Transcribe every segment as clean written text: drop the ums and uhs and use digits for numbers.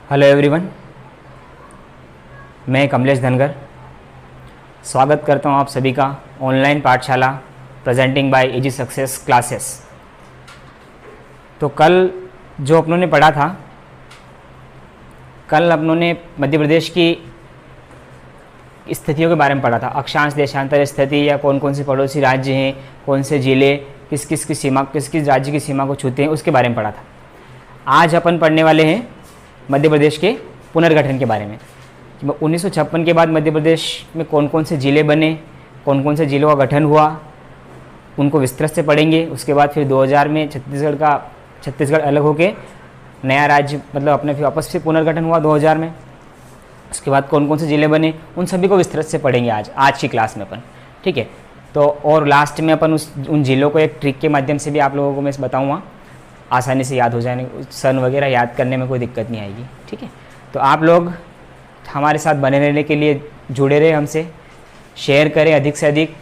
Hello everyone, मैं कमलेश धनगर स्वागत करता हूं आप सभी का ऑनलाइन पाठशाला presenting by easy success classes. तो कल जो अपनों ने पढ़ा था, कल अपनों ने मध्य प्रदेश की स्थितियों के बारे में पढ़ा था। अक्षांश देशांतर स्थिति या कौन कौन से पड़ोसी राज्य हैं, कौन से जिले किस किस राज्य की सीमा को छूते हैं, उसके बारे में पढ़ा था। आज अपन पढ़ने वाले हैं मध्य प्रदेश के पुनर्गठन के बारे में। 1956 के बाद मध्य प्रदेश में कौन कौन से ज़िले बने, कौन कौन से ज़िलों का गठन हुआ, उनको विस्तृत से पढ़ेंगे। उसके बाद फिर 2000 में छत्तीसगढ़ अलग होके नया राज्य मतलब अपने फिर वापस से पुनर्गठन हुआ 2000 में। उसके बाद कौन कौन से ज़िले बने, उन सभी को विस्तृत से पढ़ेंगे आज की क्लास में अपन, ठीक है। तो और लास्ट में अपन उन ज़िलों को एक ट्रिक के माध्यम से भी आप लोगों को मैं बताऊँगा, आसानी से याद हो जाने, सन वगैरह याद करने में कोई दिक्कत नहीं आएगी, ठीक है। तो आप लोग हमारे साथ बने रहने के लिए जुड़े रहे हमसे, शेयर करें अधिक से अधिक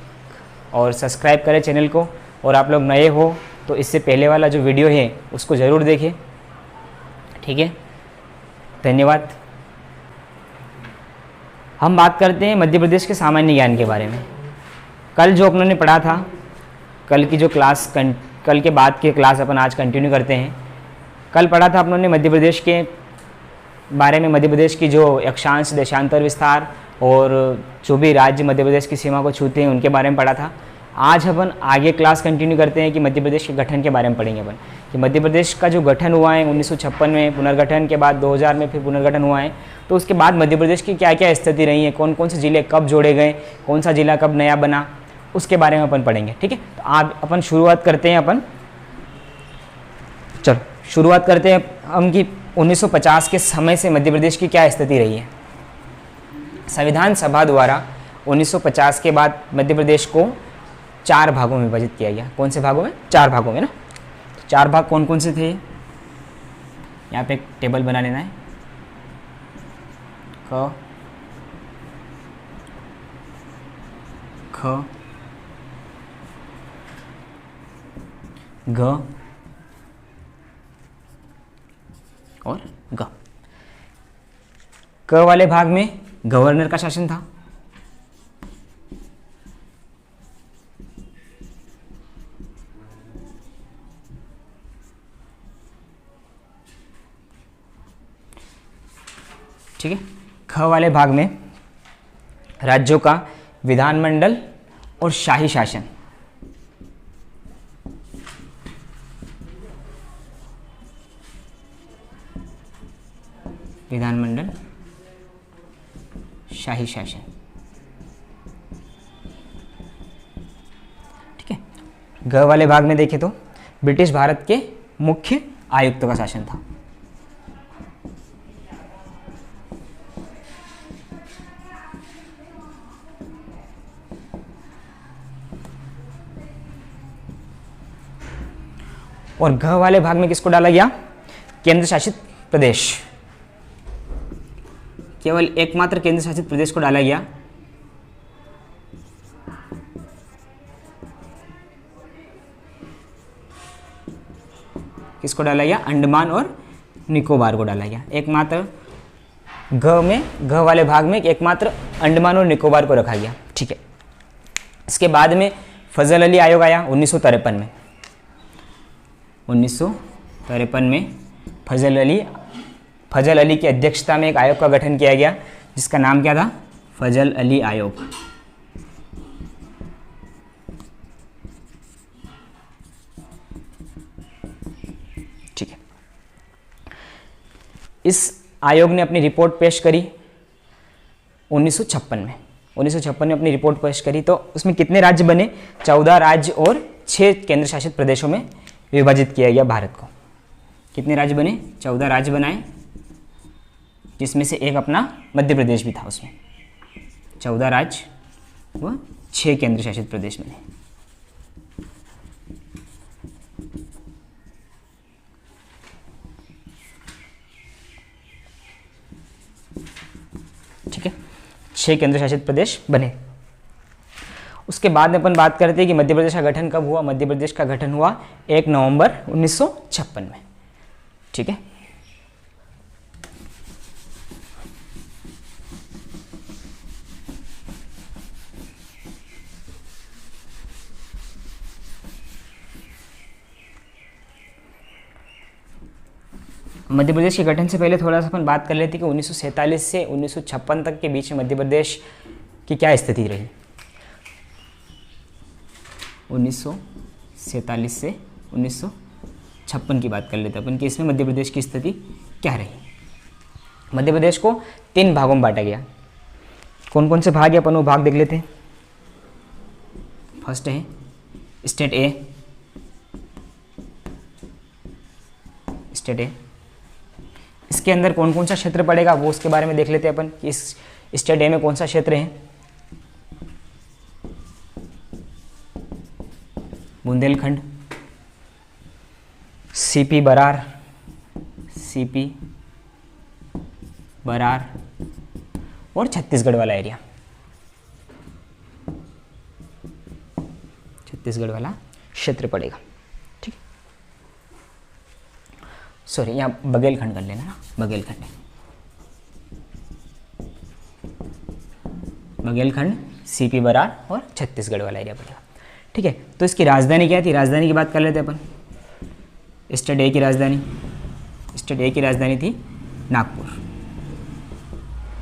और सब्सक्राइब करें चैनल को। और आप लोग नए हो तो इससे पहले वाला जो वीडियो है उसको ज़रूर देखें, ठीक है। धन्यवाद। हम बात करते हैं मध्य प्रदेश के सामान्य ज्ञान के बारे में। कल जो अपनों ने पढ़ा था, कल की जो क्लास कल के बाद की क्लास अपन आज कंटिन्यू करते हैं। कल पढ़ा था अपनों ने मध्य प्रदेश के बारे में, मध्य प्रदेश की जो अक्षांश देशांतर विस्तार और जो भी राज्य मध्य प्रदेश की सीमा को छूते हैं उनके बारे में पढ़ा था। आज अपन आगे क्लास कंटिन्यू करते हैं कि मध्य प्रदेश के गठन के बारे में पढ़ेंगे अपन, कि मध्य प्रदेश का जो गठन हुआ है 1956 में, पुनर्गठन के बाद 2000 में फिर पुनर्गठन हुआ है। तो उसके बाद मध्य प्रदेश की क्या क्या स्थिति रही है, कौन कौन से ज़िले कब जोड़े गए, कौन सा ज़िला कब नया बना, उसके बारे में अपन पढ़ेंगे, ठीक है। तो आप अपन शुरुआत करते हैं चलो शुरुआत करते हैं हम कि 1950 के समय से मध्य प्रदेश की क्या स्थिति रही है। संविधान सभा द्वारा 1950 के बाद मध्य प्रदेश को 4 भागों में विभाजित किया गया। कौन से भागों में? 4 भागों में ना। तो 4 भाग कौन कौन से थे, यहाँ पे एक टेबल बना लेना है। क ख ग और ग। क वाले भाग में गवर्नर का शासन था। ठीक है। ख वाले भाग में राज्यों का विधानमंडल और शाही शासन। विधानमंडल, शाही शासन, ठीक है। ग वाले भाग में देखें तो ब्रिटिश भारत के मुख्य आयुक्त का शासन था। और घ वाले भाग में किसको डाला गया? केंद्र शासित प्रदेश। केवल एकमात्र केंद्र शासित प्रदेश को डाला गया। किसको डाला गया? अंडमान और निकोबार को डाला गया। एकमात्र घ वाले भाग में एकमात्र अंडमान और निकोबार को रखा गया, ठीक है। इसके बाद में फजल अली आयोग आया 1953 में। 1953 में फजल अली की अध्यक्षता में एक आयोग का गठन किया गया, जिसका नाम क्या था? फजल अली आयोग। ठीक है। इस आयोग ने अपनी रिपोर्ट पेश करी 1956 में। 1956 में अपनी रिपोर्ट पेश करी तो उसमें कितने राज्य बने? 14 राज्य और 6 केंद्र शासित प्रदेशों में विभाजित किया गया भारत को। कितने राज्य बने? 14 राज्य बनाए, जिसमें से एक अपना मध्य प्रदेश भी था। उसमें 14 राज्य व 6 केंद्र शासित प्रदेश बने। ठीक है, 6 केंद्र शासित प्रदेश बने। उसके बाद में अपन बात करते हैं कि मध्य प्रदेश का गठन कब हुआ। मध्य प्रदेश का गठन हुआ 1 नवंबर 1956 में। ठीक है, मध्य प्रदेश के गठन से पहले थोड़ा सा अपन बात कर लेते कि 1947 से 1956 तक के बीच में मध्य प्रदेश की क्या स्थिति रही। 1947 से 1956 की बात कर लेते अपन कि इसमें मध्य प्रदेश की स्थिति क्या रही। मध्य प्रदेश को 3 भागों में बांटा गया। कौन कौन से भाग है अपन वो भाग देख लेते हैं। फर्स्ट है स्टेट ए। स्टेट ए, इसके अंदर कौन कौन सा क्षेत्र पड़ेगा वो उसके बारे में देख लेते हैं अपन कि इस स्टेट ए में कौन सा क्षेत्र है। बुंदेलखंड, सीपी बरार, सीपी बरार और छत्तीसगढ़ वाला एरिया, छत्तीसगढ़ वाला क्षेत्र पड़ेगा। ठीक, सॉरी यहाँ बघेलखंड कर लेना ना, बघेलखंड, बघेलखंड, सीपी बरार और छत्तीसगढ़ वाला एरिया पड़ेगा। ठीक है, तो इसकी राजधानी क्या थी, राजधानी की बात कर लेते हैं अपन। स्टेट ए की राजधानी, स्टेट ए की राजधानी थी नागपुर।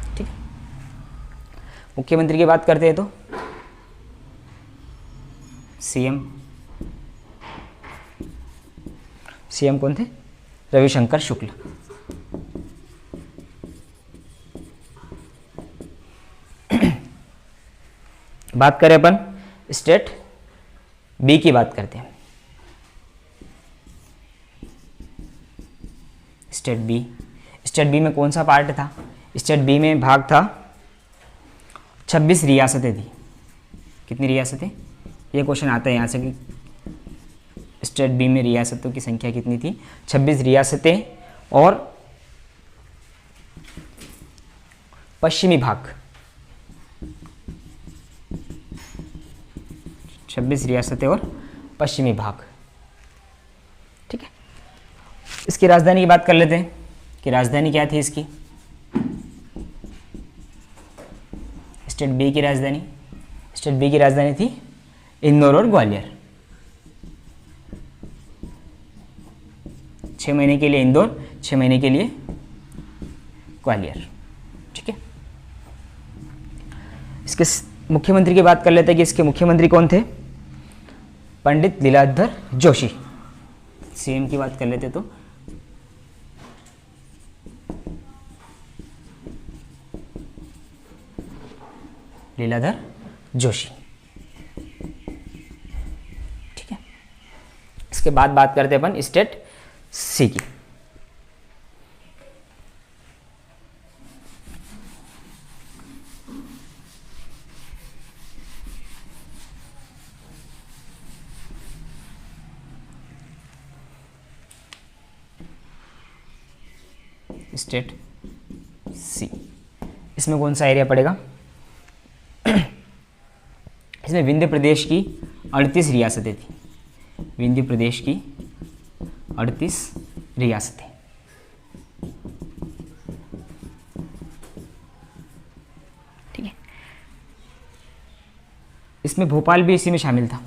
ठीक है, मुख्यमंत्री की बात करते हैं तो सीएम कौन थे, रविशंकर शुक्ल। बात करें अपन स्टेट बी की बात करते हैं। स्टेट बी, स्टेट बी में कौन सा पार्ट था, स्टेट बी में भाग था 26 रियासतें थी। कितनी रियासतें, ये क्वेश्चन आता है यहाँ से कि स्टेट बी में रियासतों की संख्या कितनी थी, 26 रियासतें और पश्चिमी भाग, 26 रियासतें और पश्चिमी भाग। ठीक है, इसकी राजधानी की बात कर लेते हैं कि राजधानी क्या थी इसकी। स्टेट बी की राजधानी, स्टेट बी की राजधानी थी इंदौर और ग्वालियर। 6 महीने के लिए इंदौर, 6 महीने के लिए ग्वालियर। ठीक है, इसके मुख्यमंत्री की बात कर लेते हैं कि इसके मुख्यमंत्री कौन थे, पंडित लीलाधर जोशी। सीएम की बात कर लेते तो लीलाधर जोशी। ठीक है, इसके बाद बात करते हैं अपन स्टेट सी की। स्टेट सी, इसमें कौन सा एरिया पड़ेगा, इसमें विंध्य प्रदेश की 38 रियासतें थी। विंध्य प्रदेश की 38 रियासतें। ठीक है, इसमें भोपाल भी इसी में शामिल था,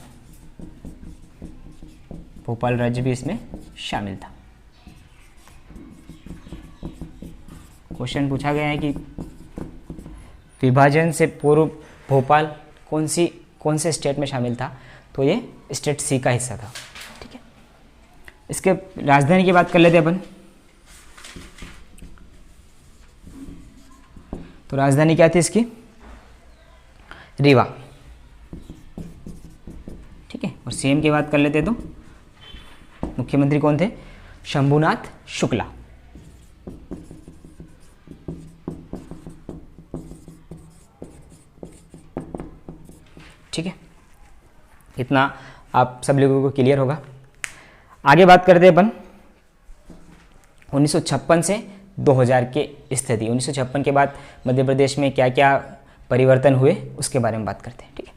भोपाल राज्य भी इसमें शामिल था। क्वेश्चन पूछा गया है कि विभाजन से पूर्व भोपाल कौन से स्टेट में शामिल था, तो ये स्टेट सी का हिस्सा था। ठीक है, इसके राजधानी की बात कर लेते हैं अपन। तो राजधानी क्या थी इसकी, रीवा। ठीक है, और सीएम की बात कर लेते हैं तो मुख्यमंत्री कौन थे, शंभुनाथ शुक्ला। ठीक है, इतना आप सब लोगों को क्लियर होगा। आगे बात करते हैं अपन 1956 से 2000 के स्थिति। 1956 के बाद मध्य प्रदेश में क्या क्या परिवर्तन हुए उसके बारे में बात करते हैं। ठीक है,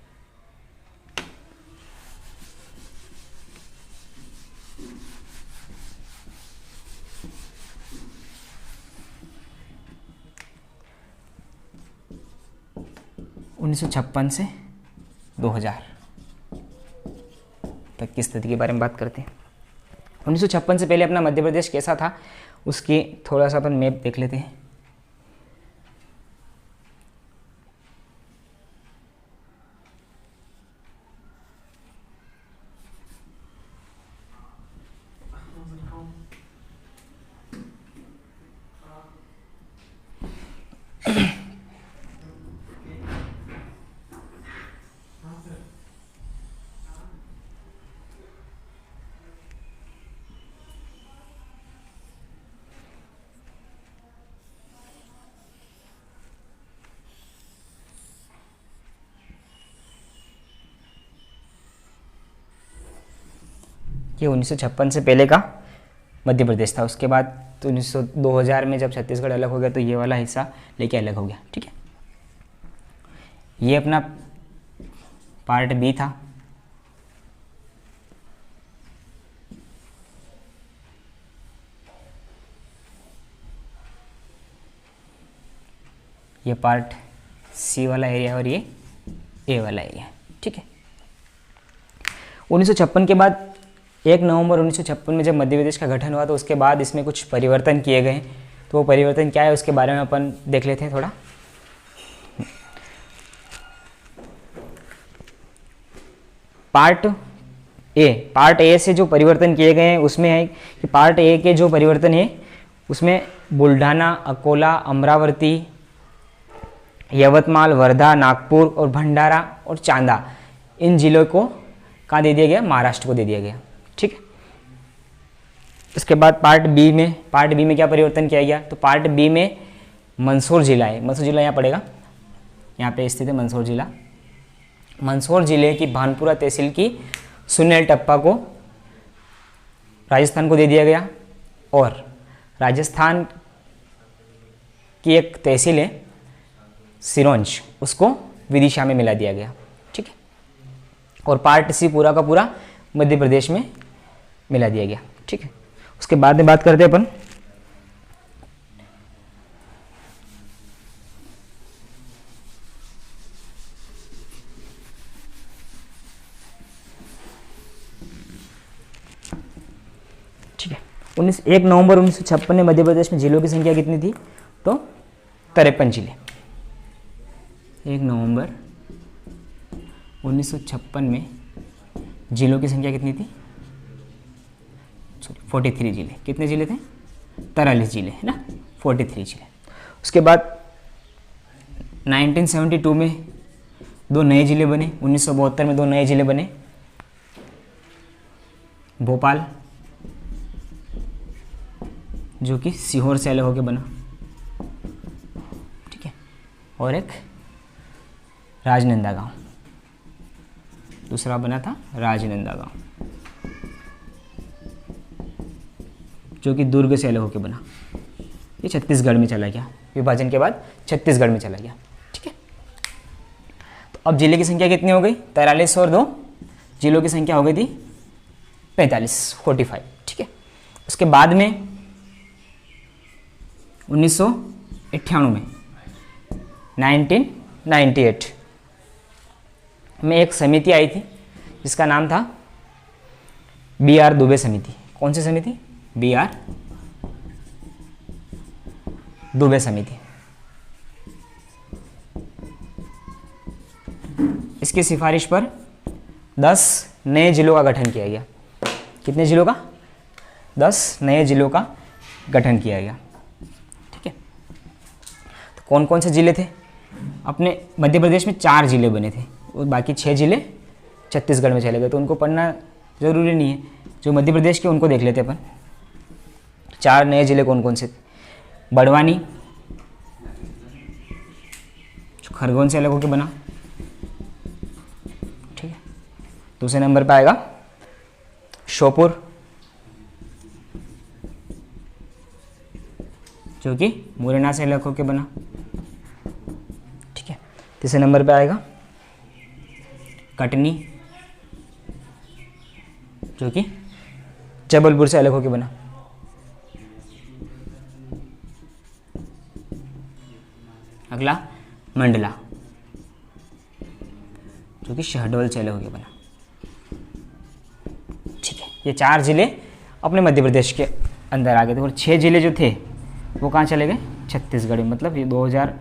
उन्नीस सौ 56 से 2000 तक की स्थिति के बारे में बात करते हैं। 1956 से पहले अपना मध्य प्रदेश कैसा था, उसकी थोड़ा सा अपन मैप देख लेते हैं। ये 1956 से पहले का मध्य प्रदेश था। उसके बाद तो 2000 में जब छत्तीसगढ़ अलग हो गया तो ये वाला हिस्सा लेके अलग हो गया। ठीक है, ये अपना पार्ट बी था। ये पार्ट सी वाला एरिया और ये ए वाला एरिया। ठीक है, 1956 के बाद 1 नवंबर 1956 में जब मध्य प्रदेश का गठन हुआ तो उसके बाद इसमें कुछ परिवर्तन किए गए। तो वो परिवर्तन क्या है उसके बारे में अपन देख लेते हैं थोड़ा। पार्ट ए से जो परिवर्तन किए गए हैं उसमें है कि पार्ट ए के जो परिवर्तन है उसमें बुल्ढाना, अकोला, अमरावती, यवतमाल, वर्धा, नागपुर और भंडारा और चांदा, इन जिलों को कहाँ दे दिया गया? महाराष्ट्र को दे दिया गया। ठीक है, उसके बाद पार्ट बी में क्या परिवर्तन किया गया? तो पार्ट बी में मंदसौर जिला है। मंदसौर जिला यहाँ पड़ेगा, यहाँ पे स्थित है मंदसौर जिला। मंदसौर जिले की भानपुरा तहसील की सुनेल टप्पा को राजस्थान को दे दिया गया और राजस्थान की एक तहसील है सिरोंज, उसको विदिशा में मिला दिया गया। ठीक है, और पार्ट सी पूरा का पूरा मध्य प्रदेश में मिला दिया गया। ठीक है, उसके बाद में बात करते हैं अपन ठीक है 1 नवंबर 1956 में मध्य प्रदेश में जिलों की संख्या कितनी थी? तो 53 जिले। 1 नवंबर 1956 में जिलों की संख्या कितनी थी? 43 जिले। कितने जिले थे? 43 जिले, है ना, 43 जिले। उसके बाद 1972 में 2 नए जिले बने। 1972 में 2 नए जिले बने, भोपाल जो कि सीहोर से अलग होकर बना। ठीक है, और एक राजनांदगांव, दूसरा बना था राजनांदगांव जो कि दुर्ग से अलग होकर बना। ये छत्तीसगढ़ में चला गया, विभाजन के बाद छत्तीसगढ़ में चला गया। ठीक है, तो अब जिले की संख्या कितनी हो गई? 43 और 2 जिलों की संख्या हो गई थी 45। ठीक है, उसके बाद में 1998 में 1998 में एक समिति आई थी जिसका नाम था BR दुबे समिति। कौन सी समिति? BR दुबे समिति। इसकी सिफारिश पर 10 नए जिलों का गठन किया गया। कितने जिलों का? 10 नए जिलों का गठन किया गया। ठीक है, तो कौन कौन से जिले थे? अपने मध्य प्रदेश में 4 जिले बने थे और बाकी 6 जिले छत्तीसगढ़ में चले गए, तो उनको पढ़ना ज़रूरी नहीं है। जो मध्य प्रदेश के उनको देख लेते अपन। 4 नए जिले कौन कौन से थे? बड़वानी जो खरगोन से अलग होकर बना। ठीक है, दूसरे नंबर पे आएगा श्योपुर जो कि मुरैना से अलग होकर बना। ठीक है, तीसरे नंबर पे आएगा कटनी जो कि जबलपुर से अलग होकर बना। अगला मंडला जो कि शहडोल से अलग होकर बना। ठीक है, ये 4 जिले अपने मध्य प्रदेश के अंदर आ गए थे, और 6 जिले जो थे वो कहाँ चले गए, छत्तीसगढ़ में। मतलब ये 2000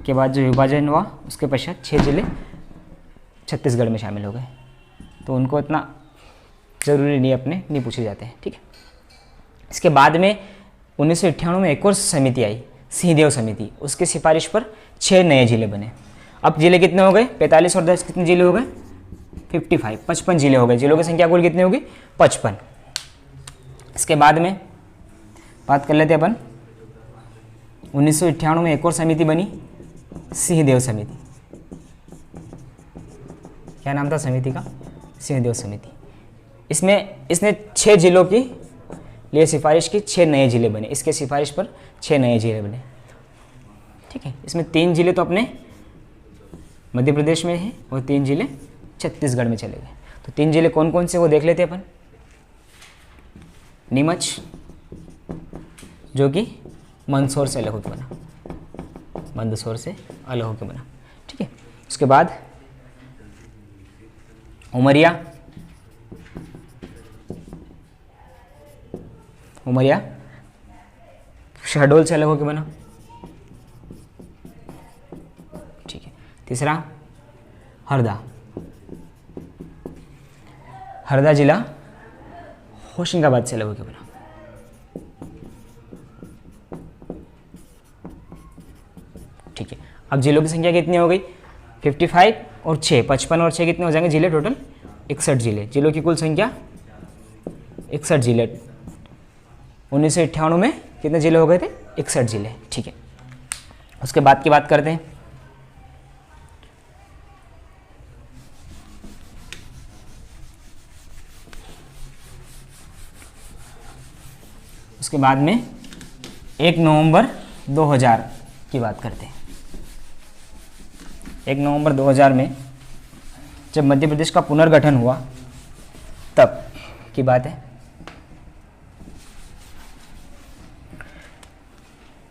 के बाद जो विभाजन हुआ उसके पश्चात 6 जिले छत्तीसगढ़ में शामिल हो गए, तो उनको इतना ज़रूरी नहीं, अपने नहीं पूछे जाते हैं, ठीक है। इसके बाद में 1998 में एक और समिति आई, सिंहदेव समिति, उसकी सिफारिश पर 6 नए जिले बने। अब जिले कितने हो गए, 45 और 10 कितने जिले हो गए, 55 जिले हो गए। जिलों की संख्या कुल कितनी होगी, 55। इसके बाद में बात कर लेते हैं अपन, 1998 में एक और समिति बनी, सिंहदेव समिति। क्या नाम था समिति का, सिंहदेव समिति। इसने 6 जिलों की लिए सिफारिश की, 6 नए जिले बने, इसके सिफारिश पर 6 नए जिले बने, ठीक है। इसमें 3 जिले तो अपने मध्य प्रदेश में हैं और 3 जिले छत्तीसगढ़ में चले गए। तो 3 जिले कौन कौन से वो देख लेते हैं अपन। नीमच, जो कि मंदसौर से अलग होकर बना, मंदसौर से अलग होकर बना, ठीक है। उसके बाद उमरिया, शहडोल से अलग होकर बना, ठीक है। तीसरा हरदा जिला होशंगाबाद से अलग होकर बना, ठीक है। अब जिलों की संख्या कितनी हो गई, 55 और 6, 55 और 6 कितने हो जाएंगे जिले, टोटल 61 जिले। जिलों की कुल संख्या 61 जिले। 1998 में कितने जिले हो गए थे, 61 जिले, ठीक है। उसके बाद की बात करते हैं, उसके बाद में 1 नवंबर 2000 की बात करते हैं। 1 नवंबर 2000 में जब मध्य प्रदेश का पुनर्गठन हुआ तब की बात है।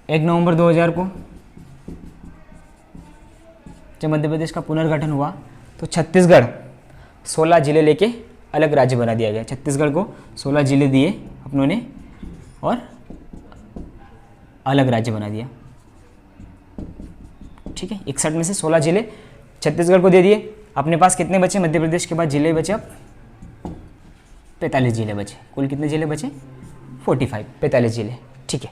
1 नवंबर 2000 को जब मध्य प्रदेश का पुनर्गठन हुआ तो छत्तीसगढ़ 16 जिले लेके अलग राज्य बना दिया गया। छत्तीसगढ़ को 16 जिले दिए अपनों ने और अलग राज्य बना दिया, ठीक है। 61 में से 16 जिले छत्तीसगढ़ को दे दिए। अपने पास कितने बचे मध्य प्रदेश के बाद जिले बचे, अब 45 जिले बचे। कुल कितने जिले बचे, 45 जिले, ठीक है।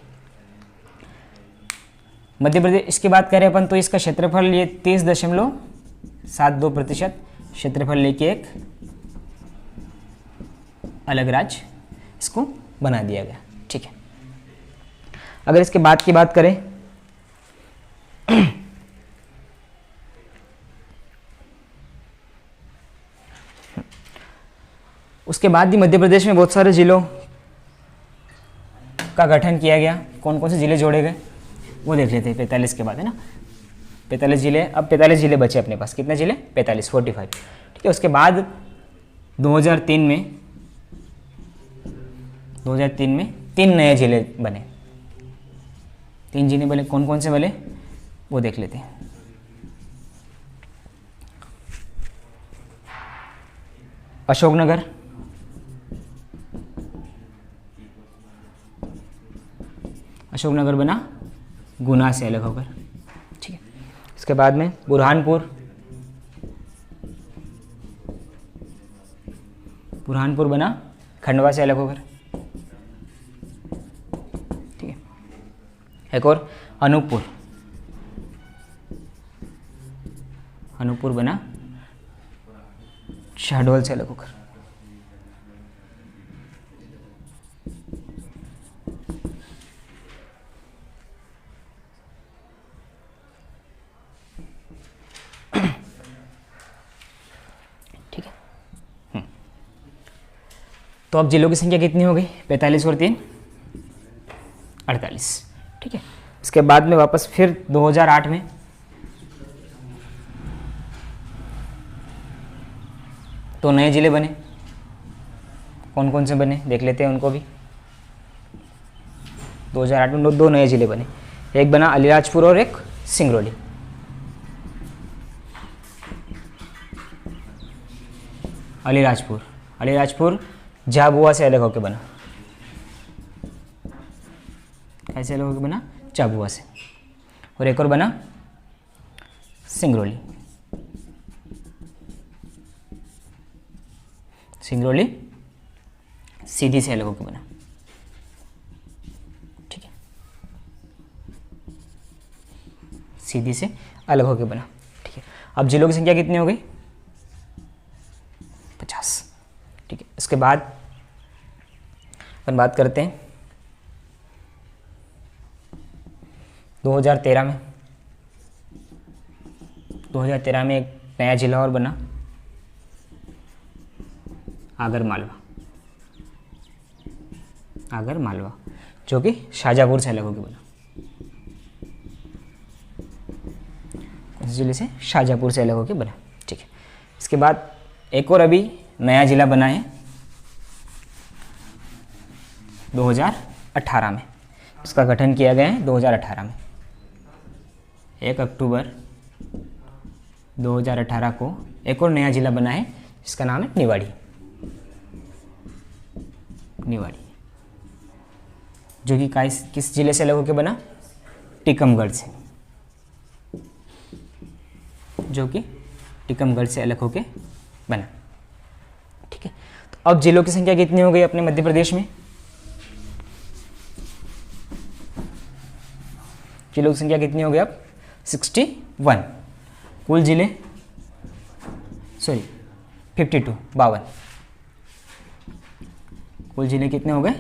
मध्य प्रदेश, इसकी बात करें अपन तो इसका क्षेत्रफल ये 30.72% क्षेत्रफल लेके एक अलग राज्य इसको बना दिया गया, ठीक है। अगर इसके बाद की बात करें उसके बाद भी मध्य प्रदेश में बहुत सारे जिलों का गठन किया गया। कौन कौन से जिले जोड़े गए वो देख लेते हैं 45 के बाद, है ना। 45 जिले, अब 45 जिले बचे अपने पास। कितने जिले, 45, ठीक है। उसके बाद 2003 में 3 नए जिले बने। 3 जिले बने, कौन कौन से बने वो देख लेते हैं। अशोकनगर, बना गुना से अलग होकर, ठीक है। इसके बाद में बुरहानपुर बना खंडवा से अलग होकर, ठीक है। एक और अनूपपुर बना शहडोल से अलग होकर, तो अब जिलों की संख्या कितनी हो गई, 45 और 3 48, ठीक है। इसके बाद में वापस फिर 2008 में तो नए जिले बने। कौन कौन से बने देख लेते हैं उनको भी। 2008 में 2 नए जिले बने, एक बना अलीराजपुर और एक सिंगरौली। अलीराजपुर झाबुआ से अलग होकर बना, ऐसे अलग होकर बना झाबुआ से। और एक और बना सिंगरौली, सिंगरौली सीधी से अलग होकर बना, ठीक है, सीधी से अलग होकर बना, ठीक है। अब जिलों की संख्या कितनी हो गई? 50, ठीक है। इसके बाद अपन बात करते हैं 2013 में। 2013 में एक नया जिला और बना, आगर मालवा, आगर मालवा, जो कि शाजापुर से अलग होकर बना। इस जिले से शाजापुर से अलग होकर बना, ठीक है। इसके बाद एक और अभी नया जिला बना है 2018 में। इसका गठन किया गया है 2018 में। 1 अक्टूबर 2018 को एक और नया जिला बना है, जिसका नाम है निवाड़ी, निवाड़ी, जो कि किस जिले से अलग होकर बना? टीकमगढ़ से, जो कि टीकमगढ़ से अलग होकर बना, ठीक है। तो अब जिलों की संख्या कितनी हो गई अपने मध्य प्रदेश में? जिलों की संख्या कितनी हो गई अब? 61। कुल जिले 52, 52। कुल जिले कितने हो गए?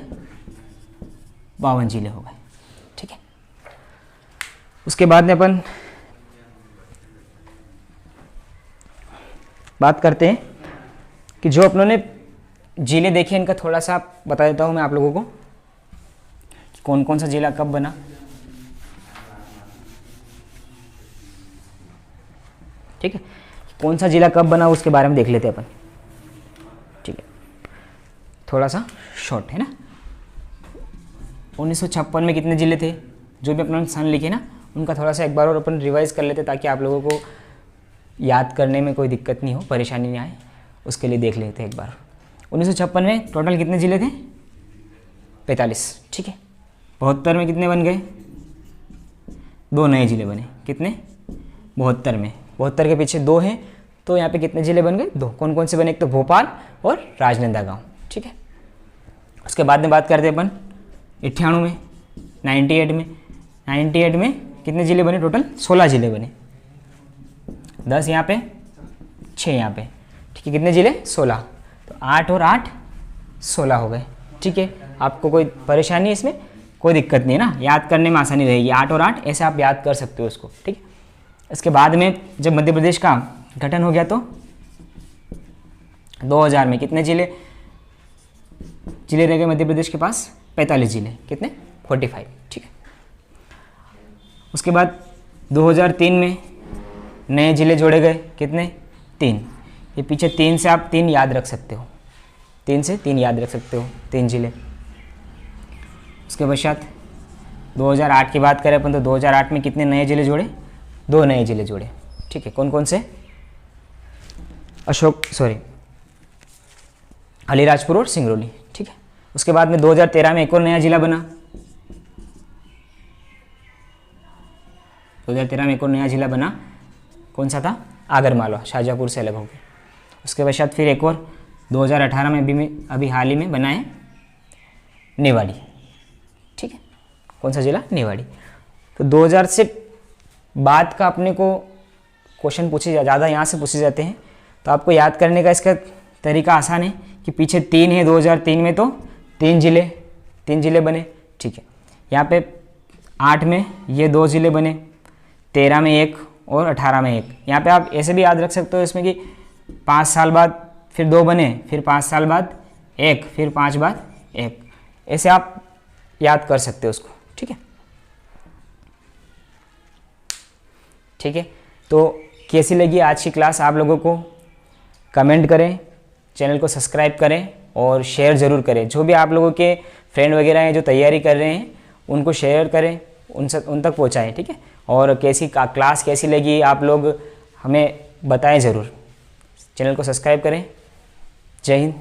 52 जिले हो गए, ठीक है। उसके बाद में अपन बात करते हैं कि जो अपनों ने जिले देखे इनका थोड़ा सा बता देता हूँ मैं आप लोगों को, कौन कौन सा जिला कब बना, ठीक है। कौन सा जिला कब बना उसके बारे में देख लेते हैं अपन, ठीक है। थोड़ा सा शॉर्ट है ना। 1956 में कितने जिले थे? जो भी अपना सन लिखे ना, उनका थोड़ा सा एक बार और अपन रिवाइज कर लेते ताकि आप लोगों को याद करने में कोई दिक्कत नहीं हो, परेशानी नहीं आए, उसके लिए देख लेते हैं एक बार। 1956 में टोटल कितने ज़िले थे? 45, ठीक है। 72 में कितने बन गए? 2 नए ज़िले बने। कितने? 72 में। 72 के पीछे 2 हैं, तो यहाँ पे कितने ज़िले बन गए? 2। कौन कौन से बने? एक तो भोपाल और राजनांदगांव, ठीक है। उसके बाद में बात करते हैं अपन 98 में, 98 में। 98 में कितने ज़िले बने? टोटल 16 ज़िले बने। 10 यहाँ पे, 6 यहाँ पे, ठीक है। कितने ज़िले? 16। तो 8 और 8 16 हो गए, ठीक है। आपको कोई परेशानी है इसमें? कोई दिक्कत नहीं है ना, याद करने में आसानी रहेगी। 8 और 8 ऐसे आप याद कर सकते हो उसको, ठीक है। इसके बाद में जब मध्य प्रदेश का गठन हो गया तो 2000 में कितने जिले रह गए मध्य प्रदेश के पास? 45 जिले। कितने? 45, ठीक है। उसके बाद 2003 में नए जिले जोड़े गए। कितने? 3। ये पीछे 3 से आप 3 याद रख सकते हो, 3 से 3 याद रख सकते हो, 3 जिले। उसके पश्चात 2008 की बात करें अपन तो 2008 में कितने नए जिले जोड़े? 2 नए जिले जोड़े, ठीक है। कौन कौन से? अलीराजपुर और सिंगरौली, ठीक है। उसके बाद में 2013 में एक और नया जिला बना। 2013 में एक और नया जिला बना, कौन सा था? आगरमालवा, शाजापुर से अलग हो गया। उसके पश्चात फिर एक और 2018 में अभी हाल ही में बना है निवाड़ी, ठीक है। कौन सा जिला? निवाड़ी। तो 2000 से बाद का अपने को क्वेश्चन पूछे ज़्यादा यहाँ से पूछे जाते हैं, तो आपको याद करने का इसका तरीका आसान है कि पीछे 3 है, 2003 में तो 3 जिले बने, ठीक है। यहाँ पे 8 में ये 2 जिले बने, 13 में 1 और 18 में 1। यहाँ पे आप ऐसे भी याद रख सकते हो इसमें कि 5 साल बाद फिर 2 बने, फिर 5 साल बाद 1, फिर 5 बाद 1, ऐसे आप याद कर सकते हो उसको, ठीक है। ठीक है, तो कैसी लगी आज की क्लास आप लोगों को? कमेंट करें, चैनल को सब्सक्राइब करें और शेयर ज़रूर करें। जो भी आप लोगों के फ्रेंड वगैरह हैं जो तैयारी कर रहे हैं उनको शेयर करें, उन तक पहुँचाएँ, ठीक है। और क्लास कैसी लगी आप लोग हमें बताएं ज़रूर। चैनल को सब्सक्राइब करें। जय हिंद।